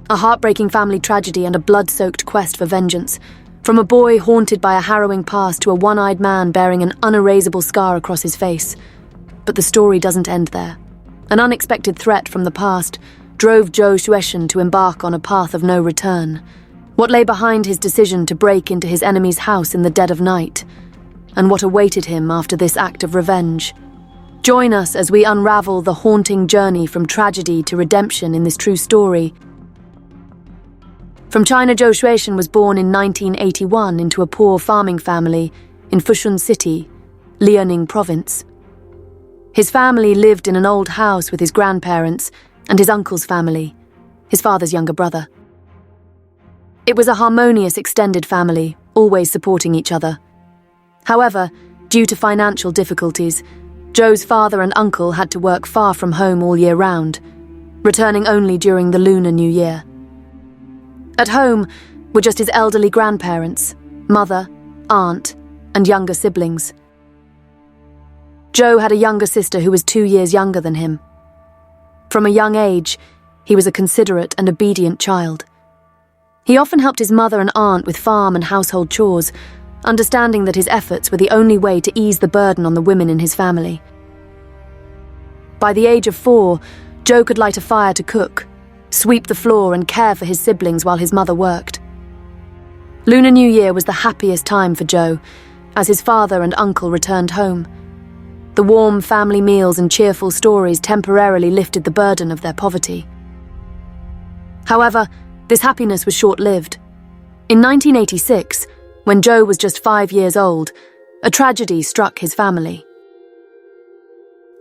A heartbreaking family tragedy and a blood-soaked quest for vengeance. From a boy haunted by a harrowing past to a one-eyed man bearing an unerasable scar across his face. But the story doesn't end there. An unexpected threat from the past drove Joe Shueishan to embark on a path of no return. What lay behind his decision to break into his enemy's house in the dead of night? And what awaited him after this act of revenge? Join us as we unravel the haunting journey from tragedy to redemption in this true story. From China, Joe Shueishan was born in 1981 into a poor farming family in Fushun City, Liaoning Province. His family lived in an old house with his grandparents and his uncle's family, his father's younger brother. It was a harmonious extended family, always supporting each other. However, due to financial difficulties, Joe's father and uncle had to work far from home all year round, returning only during the Lunar New Year. At home were just his elderly grandparents, mother, aunt, and younger siblings. Joe had a younger sister who was 2 years younger than him. From a young age, he was a considerate and obedient child. He often helped his mother and aunt with farm and household chores, understanding that his efforts were the only way to ease the burden on the women in his family. By the age of 4, Joe could light a fire to cook, sweep the floor and care for his siblings while his mother worked. Lunar New Year was the happiest time for Joe, as his father and uncle returned home. The warm family meals and cheerful stories temporarily lifted the burden of their poverty. However, this happiness was short-lived. In 1986, when Joe was just 5 years old, a tragedy struck his family.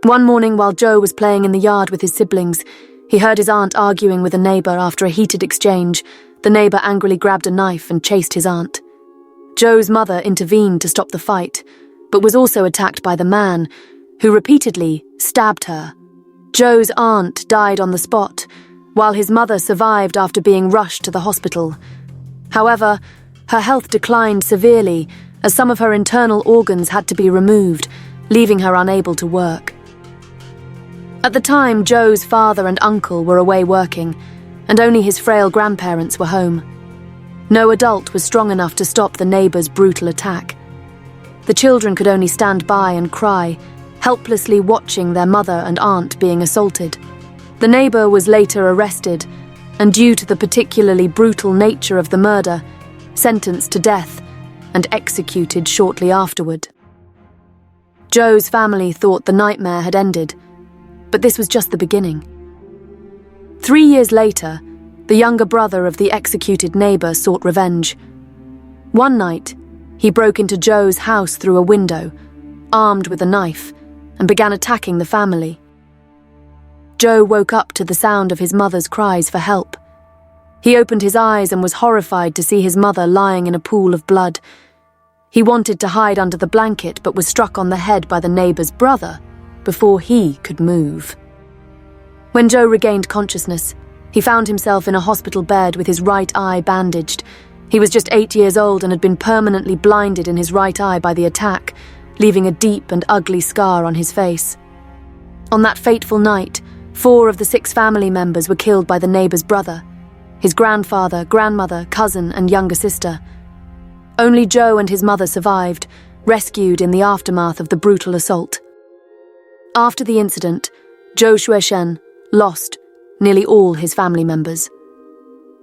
One morning while Joe was playing in the yard with his siblings, he heard his aunt arguing with a neighbor. After a heated exchange, the neighbor angrily grabbed a knife and chased his aunt. Joe's mother intervened to stop the fight, but was also attacked by the man, who repeatedly stabbed her. Joe's aunt died on the spot, while his mother survived after being rushed to the hospital. However, her health declined severely as some of her internal organs had to be removed, leaving her unable to work. At the time, Joe's father and uncle were away working, and only his frail grandparents were home. No adult was strong enough to stop the neighbor's brutal attack. The children could only stand by and cry, helplessly watching their mother and aunt being assaulted. The neighbor was later arrested, and due to the particularly brutal nature of the murder, sentenced to death and executed shortly afterward. Joe's family thought the nightmare had ended, but this was just the beginning. 3 years later, the younger brother of the executed neighbor sought revenge. One night, he broke into Joe's house through a window, armed with a knife, and began attacking the family. Joe woke up to the sound of his mother's cries for help. He opened his eyes and was horrified to see his mother lying in a pool of blood. He wanted to hide under the blanket but was struck on the head by the neighbor's brother before he could move. When Joe regained consciousness, he found himself in a hospital bed with his right eye bandaged. He was just 8 years old and had been permanently blinded in his right eye by the attack, leaving a deep and ugly scar on his face. On that fateful night, 4 of the 6 family members were killed by the neighbor's brother, his grandfather, grandmother, cousin, and younger sister. Only Joe and his mother survived, rescued in the aftermath of the brutal assault. After the incident, Joe Shueishan lost nearly all his family members.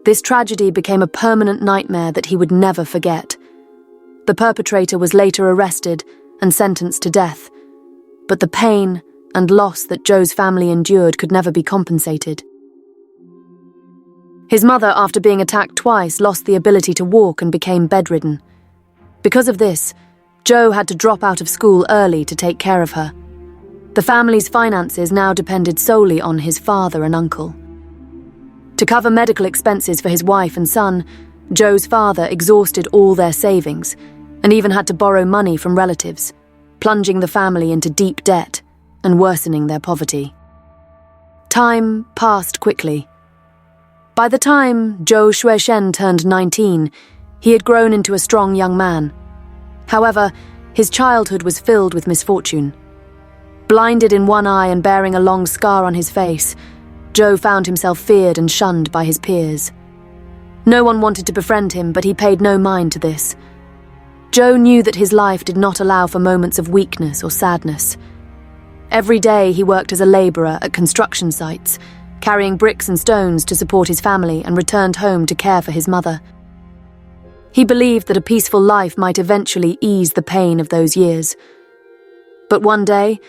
This tragedy became a permanent nightmare that he would never forget. The perpetrator was later arrested and sentenced to death, but the pain and loss that Joe's family endured could never be compensated. His mother, after being attacked twice, lost the ability to walk and became bedridden. Because of this, Joe had to drop out of school early to take care of her. The family's finances now depended solely on his father and uncle. To cover medical expenses for his wife and son, Joe's father exhausted all their savings and even had to borrow money from relatives, plunging the family into deep debt and worsening their poverty. Time passed quickly. By the time Joe Shueishan turned 19, he had grown into a strong young man. However, his childhood was filled with misfortune. Blinded in one eye and bearing a long scar on his face, Joe found himself feared and shunned by his peers. No one wanted to befriend him, but he paid no mind to this. Joe knew that his life did not allow for moments of weakness or sadness. Every day he worked as a labourer at construction sites, carrying bricks and stones to support his family, and returned home to care for his mother. He believed that a peaceful life might eventually ease the pain of those years. But one day,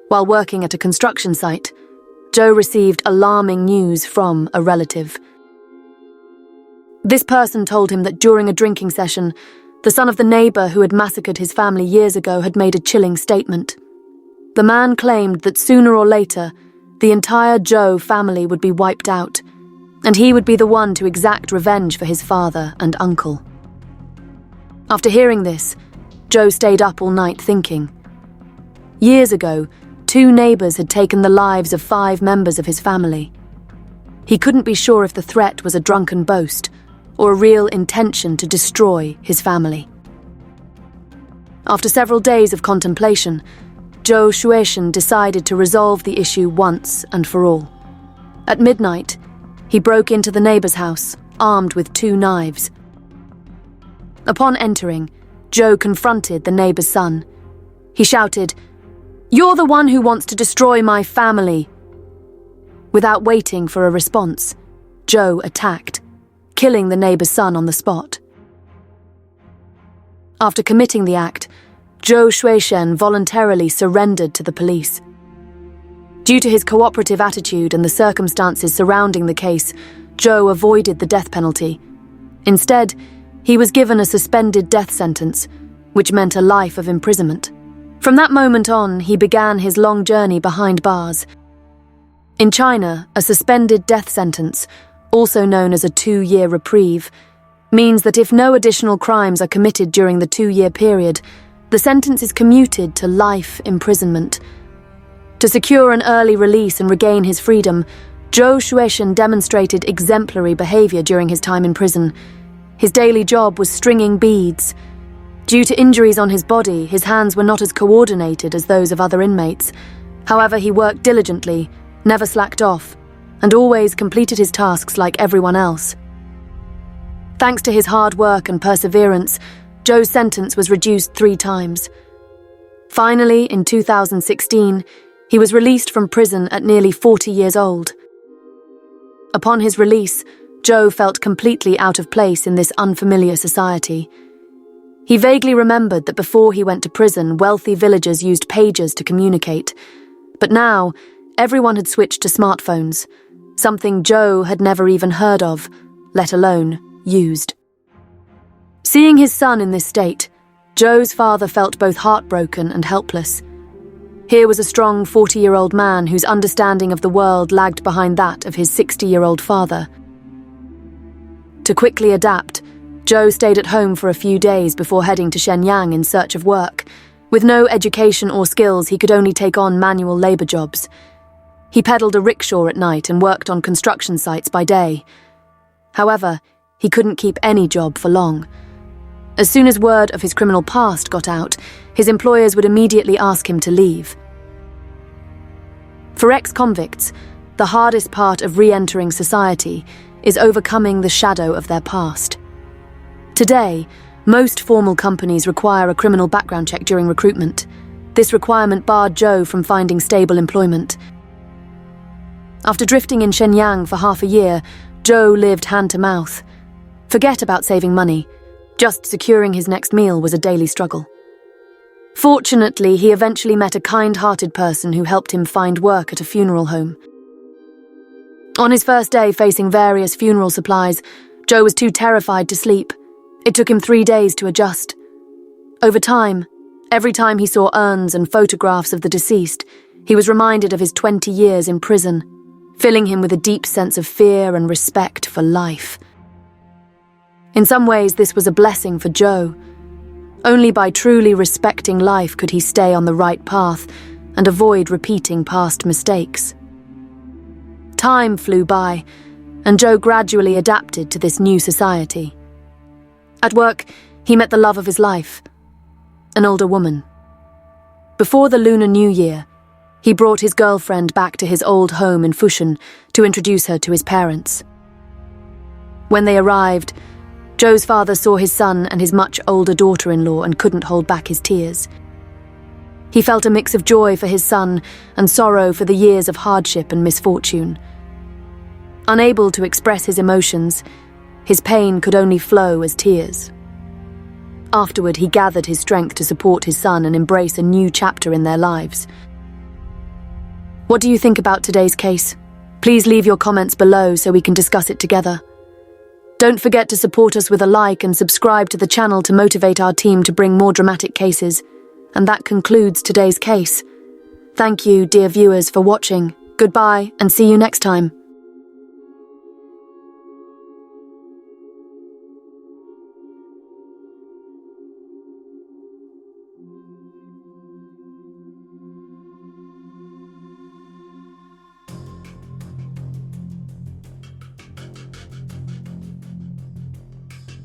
while working at a construction site, Joe received alarming news from a relative. This person told him that during a drinking session, the son of the neighbour who had massacred his family years ago had made a chilling statement. The man claimed that sooner or later, the entire Joe family would be wiped out, and he would be the one to exact revenge for his father and uncle. After hearing this, Joe stayed up all night thinking. Years ago, 2 neighbours had taken the lives of 5 members of his family. He couldn't be sure if the threat was a drunken boast or a real intention to destroy his family. After several days of contemplation, Joe Shueishan decided to resolve the issue once and for all. At midnight, he broke into the neighbour's house, armed with 2 knives. Upon entering, Joe confronted the neighbour's son. He shouted, "You're the one who wants to destroy my family." Without waiting for a response, Joe attacked, killing the neighbour's son on the spot. After committing the act, Joe Shueishan voluntarily surrendered to the police. Due to his cooperative attitude and the circumstances surrounding the case, Joe avoided the death penalty. Instead, he was given a suspended death sentence, which meant a life of imprisonment. From that moment on, he began his long journey behind bars. In China, a suspended death sentence, also known as a 2-year reprieve, means that if no additional crimes are committed during the 2-year period, the sentence is commuted to life imprisonment. To secure an early release and regain his freedom, Joe Shueishan demonstrated exemplary behaviour during his time in prison. His daily job was stringing beads. Due to injuries on his body, his hands were not as coordinated as those of other inmates. However, he worked diligently, never slacked off, and always completed his tasks like everyone else. Thanks to his hard work and perseverance, Joe's sentence was reduced 3 times. Finally, in 2016, he was released from prison at nearly 40 years old. Upon his release, Joe felt completely out of place in this unfamiliar society. He vaguely remembered that before he went to prison, wealthy villagers used pagers to communicate. But now, everyone had switched to smartphones, something Joe had never even heard of, let alone used. Seeing his son in this state, Joe's father felt both heartbroken and helpless. Here was a strong 40-year-old man whose understanding of the world lagged behind that of his 60-year-old father. To quickly adapt, Joe stayed at home for a few days before heading to Shenyang in search of work. With no education or skills, he could only take on manual labour jobs. He peddled a rickshaw at night and worked on construction sites by day. However, he couldn't keep any job for long. As soon as word of his criminal past got out, his employers would immediately ask him to leave. For ex-convicts, the hardest part of re-entering society is overcoming the shadow of their past. Today, most formal companies require a criminal background check during recruitment. This requirement barred Joe from finding stable employment. After drifting in Shenyang for half a year, Joe lived hand-to-mouth. Forget about saving money. Just securing his next meal was a daily struggle. Fortunately, he eventually met a kind-hearted person who helped him find work at a funeral home. On his first day facing various funeral supplies, Joe was too terrified to sleep. It took him 3 days to adjust. Over time, every time he saw urns and photographs of the deceased, he was reminded of his 20 years in prison, filling him with a deep sense of fear and respect for life. In some ways, this was a blessing for Joe. Only by truly respecting life could he stay on the right path and avoid repeating past mistakes. Time flew by, and Joe gradually adapted to this new society. At work, he met the love of his life, an older woman. Before the Lunar New Year, He brought his girlfriend back to his old home in Fushun to introduce her to his parents. When they arrived, Joe's father saw his son and his much older daughter-in-law and couldn't hold back his tears. He felt a mix of joy for his son and sorrow for the years of hardship and misfortune. Unable to express his emotions, his pain could only flow as tears. Afterward, he gathered his strength to support his son and embrace a new chapter in their lives. What do you think about today's case? Please leave your comments below so we can discuss it together. Don't forget to support us with a like and subscribe to the channel to motivate our team to bring more dramatic cases. And that concludes today's case. Thank you, dear viewers, for watching. Goodbye, and see you next time.